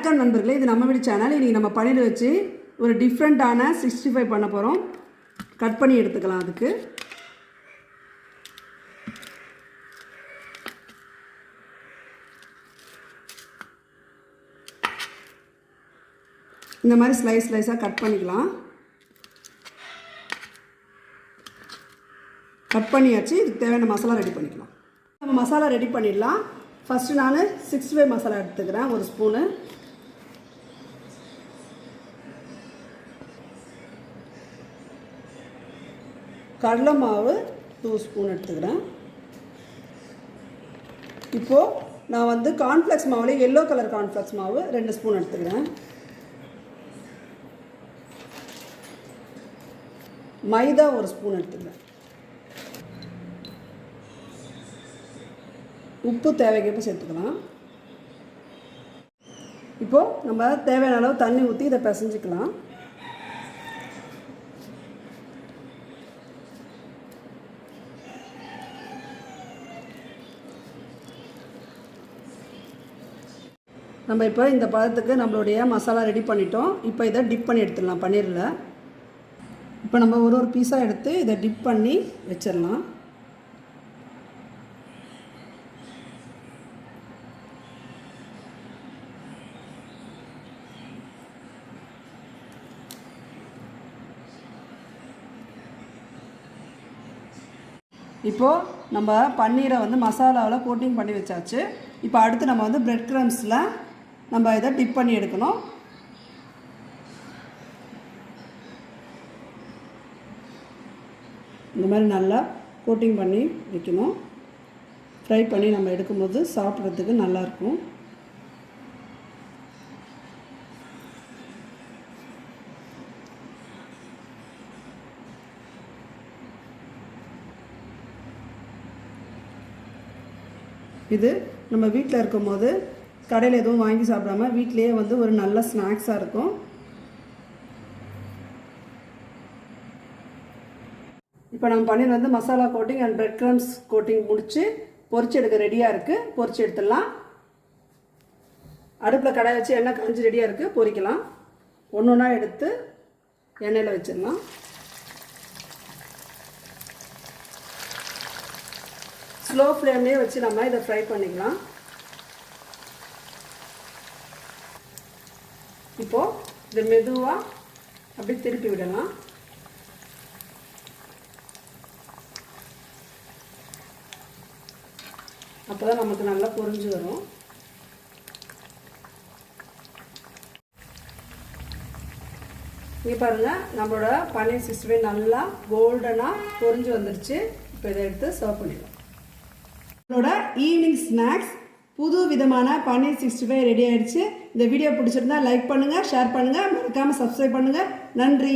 வணக்கம் நண்பர்களே, இது நம்ம வீடு சேனல். இன்றைக்கி நம்ம பன்னீர் வச்சு ஒரு டிஃப்ரெண்ட்டான 65 பண்ண போகிறோம். கட் பண்ணி எடுத்துக்கலாம். அதுக்கு இந்த மாதிரி ஸ்லைஸாக கட் பண்ணிக்கலாம். கட் பண்ணியாச்சு. இதுக்கு தேவையான மசாலா ரெடி பண்ணிக்கலாம். நம்ம மசாலா ரெடி பண்ணிடலாம். ஃபஸ்ட்டு நான் 65 மசாலா எடுத்துக்கிறேன். ஒரு ஸ்பூனு, கடலை மாவு 2 ஸ்பூன் எடுத்துக்கிறேன். இப்போது நான் கார்ன்ஃப்ளெக்ஸ் மாவுல எல்லோ கலர் கார்ன்ஃப்ளெக்ஸ் மாவு 2 ஸ்பூன் எடுத்துக்கிறேன். மைதா 1 ஸ்பூன் எடுத்துக்கிறேன். உப்பு தேவைக்கப்போ சேர்த்துக்கலாம். இப்போது நம்ம தேவையான அளவு தண்ணி ஊற்றி இதை பிசைஞ்சிக்கலாம். நம்ம இப்போ இந்த பதத்துக்கு நம்மளுடைய மசாலா ரெடி பண்ணிட்டோம். இப்போ இதை டிப் பண்ணி எடுத்துடலாம் பன்னீரில். இப்போ நம்ம ஒரு பீஸாக எடுத்து இதை டிப் பண்ணி வச்சிடலாம். இப்போது நம்ம பன்னீரை மசாலாவில் கோட்டிங் பண்ணி வச்சாச்சு. இப்போ அடுத்து நம்ம பிரெட் க்ரம்ஸில் நம்ம இதை டிப் பண்ணி எடுக்கணும். இந்த மாதிரி நல்லா கோட்டிங் பண்ணி வைக்கணும். ஃப்ரை பண்ணி நம்ம எடுக்கும்போது சாப்பிட்றதுக்கு நல்லாயிருக்கும். இது நம்ம வீட்டில் இருக்கும்போது கடையில் எதுவும் வாங்கி சாப்பிடாம வீட்டிலேயே ஒரு நல்ல ஸ்நாக்ஸாக இருக்கும். இப்போ நம்ம paneer masala coating and bread crumbs coating முடித்து பொரிச்சு எடுக்க ரெடியாக இருக்குது. பொரிச்சு எடுத்துடலாம். அடுப்பில் கடாய் வச்சு எண்ணெய் காஞ்சி ரெடியாக இருக்குது. பொரிக்கலாம். ஒன்று ஒன்றா எடுத்து எண்ணெயில் வச்சிடலாம். ஸ்லோ ஃப்ளேம்லேயே வச்சு நம்ம இதை ஃப்ரை பண்ணிக்கலாம். இப்போது இதை மெதுவாக அப்படி திருப்பி விடலாம். அப்போ தான் நமக்கு நல்லா பொரிஞ்சு வரும். இங்கே பாருங்கள், நம்மளோட பன்னீர் 65 நல்லா கோல்டனாக பொரிஞ்சு வந்துருச்சு. இப்போ இதை எடுத்து சர்வ் பண்ணிடலாம். நம்மளோட ஈவினிங் ஸ்நாக்ஸ் புது விதமான பன்னீர் 65 ரெடி ஆயிடுச்சு. இந்த வீடியோ பிடிச்சிருந்தா லைக் பண்ணுங்கள், ஷேர் பண்ணுங்கள், மறக்காமல் சப்ஸ்கிரைப் பண்ணுங்கள். நன்றி.